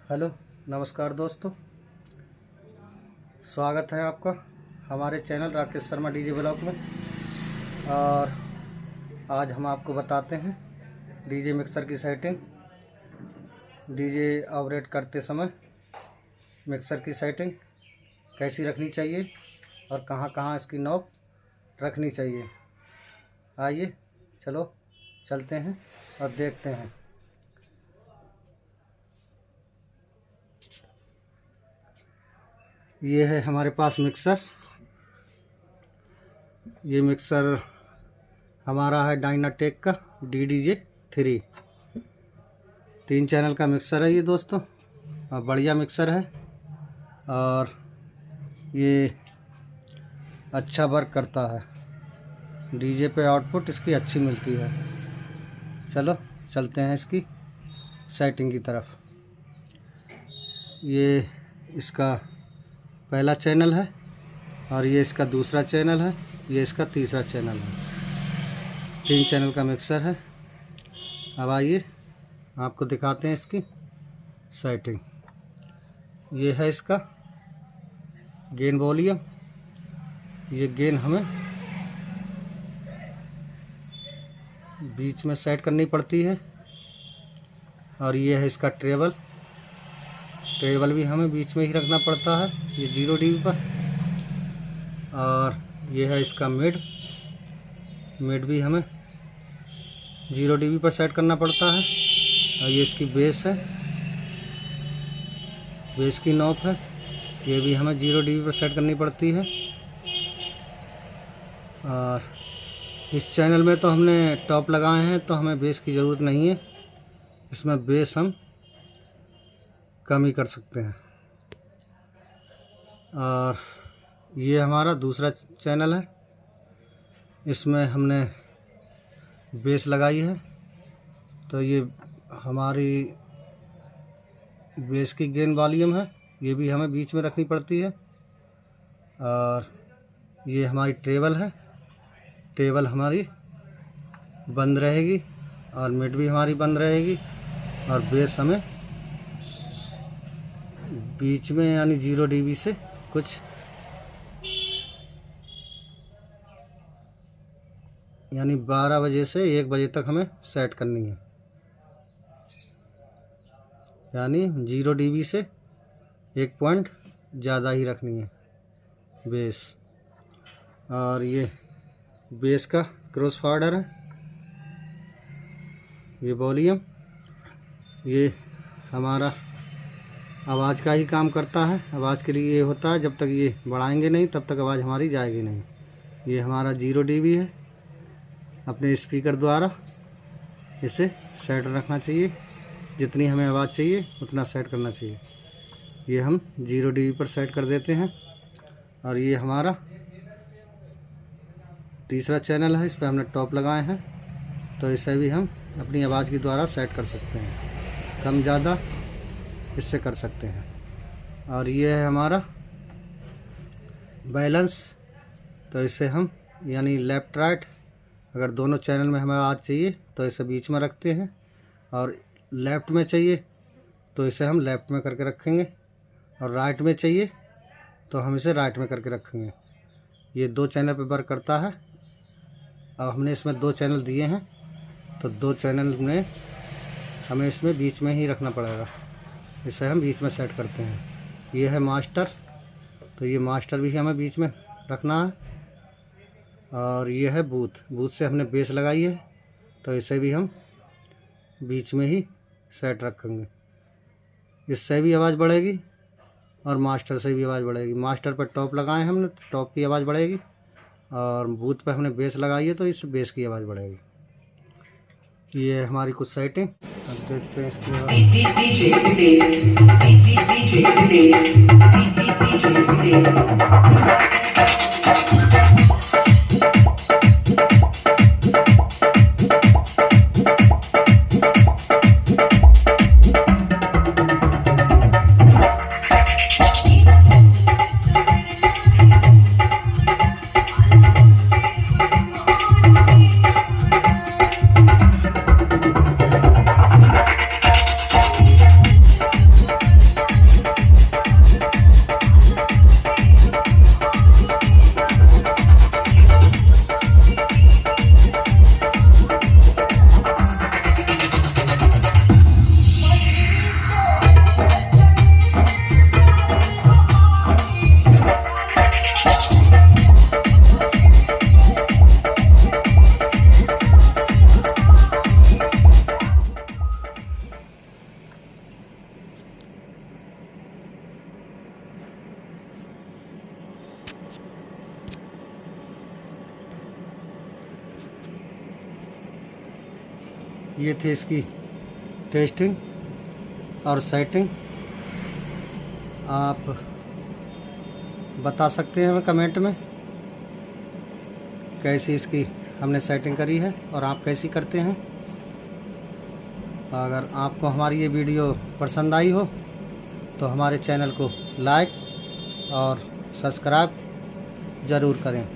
Hello, नमस्कार दोस्तों। स्वागत है आपका हमारे channel Rakesh Sharma DJ blog में। और आज हम आपको बताते हैं डीजे मिक्सर की सेटिंग। डीजे ऑपरेट करते समय मिक्सर की सेटिंग कैसी रखनी चाहिए और कहां कहां इसकी नॉब रखनी चाहिए। आइए चलो चलते हैं और देखते हैं। ये है हमारे पास मिक्सर। ये मिक्सर हमारा है डायनाटेक का DDJ3 3 चैनल का मिक्सर है ये दोस्तों, और बढ़िया मिक्सर है और ये अच्छा वर्क करता है। डीजे पे आउटपुट इसकी अच्छी मिलती है। चलो चलते हैं इसकी सेटिंग की तरफ। ये इसका पहला चैनल है और ये इसका दूसरा चैनल है, ये इसका तीसरा चैनल है। 3 चैनल का मिक्सर है। अब आइए आपको दिखाते हैं इसकी सेटिंग। ये है इसका गेन वॉल्यूम। ये गेन हमें बीच में सेट करनी पड़ती है। और ये है इसका ट्रेवल भी हमें बीच में ही रखना पड़ता है, ये 0 dB पर। और ये है इसका मिड भी हमें 0 dB पर सेट करना पड़ता है। और ये इसकी बेस है, बेस की नॉब है, ये भी हमें 0 dB पर सेट करनी पड़ती है। और इस चैनल में तो हमने टॉप लगाए हैं तो हमें बेस की ज़रूरत नहीं है। इसमें बेस हम कम ही कर सकते हैं। और ये हमारा दूसरा चैनल है, इसमें हमने बेस लगाई है। तो ये हमारी बेस की गेन वॉल्यूम है, ये भी हमें बीच में रखनी पड़ती है। और ये हमारी ट्रेवल है, ट्रेवल हमारी बंद रहेगी और मिड भी हमारी बंद रहेगी। और बेस हमें बीच में यानी 0 dB से कुछ यानी 12 बजे से 1 बजे तक हमें सेट करनी है, यानी 0 dB से 1 पॉइंट ज़्यादा ही रखनी है बेस। और ये बेस का क्रॉस फाडर है, ये वॉल्यूम, ये हमारा आवाज़ का ही काम करता है। आवाज़ के लिए ये होता है, जब तक ये बढ़ाएंगे नहीं तब तक आवाज़ हमारी जाएगी नहीं। ये हमारा 0 dB है। अपने स्पीकर द्वारा इसे सेट रखना चाहिए, जितनी हमें आवाज़ चाहिए उतना सेट करना चाहिए। ये हम 0 dB पर सेट कर देते हैं। और ये हमारा तीसरा चैनल है, इस पर हमने टॉप लगाए हैं तो इसे भी हम अपनी आवाज़ के द्वारा सेट कर सकते हैं, कम ज़्यादा इससे कर सकते हैं। और ये है हमारा बैलेंस। तो इसे हम यानी लेफ़्ट राइट, अगर दोनों चैनल में हमें आवाज़ चाहिए तो इसे बीच में रखते हैं, और लेफ़्ट में चाहिए तो इसे हम लेफ़्ट में करके रखेंगे, और राइट में चाहिए तो हम इसे राइट में करके रखेंगे। ये 2 चैनल पे वर्क करता है। अब हमने इसमें 2 चैनल दिए हैं तो 2 चैनल में हमें इसमें बीच में ही रखना पड़ेगा। इसे हम बीच में सेट करते हैं। ये है मास्टर, तो ये मास्टर भी हमें बीच में रखना है। और ये है बूथ से हमने बेस लगाई है तो इसे भी हम बीच में ही सेट रखेंगे। इससे भी आवाज़ बढ़ेगी और मास्टर से भी आवाज़ बढ़ेगी। मास्टर पर टॉप लगाए हमने तो टॉप की आवाज़ बढ़ेगी, और बूथ पर हमने बेस लगाई है तो इस बेस की आवाज़ बढ़ेगी। ये है हमारी कुछ सेटिंग। अब देखते हैं ये थी इसकी टेस्टिंग और सेटिंग। आप बता सकते हैं हमें कमेंट में कैसी इसकी हमने सेटिंग करी है और आप कैसी करते हैं। अगर आपको हमारी ये वीडियो पसंद आई हो तो हमारे चैनल को लाइक और सब्सक्राइब ज़रूर करें।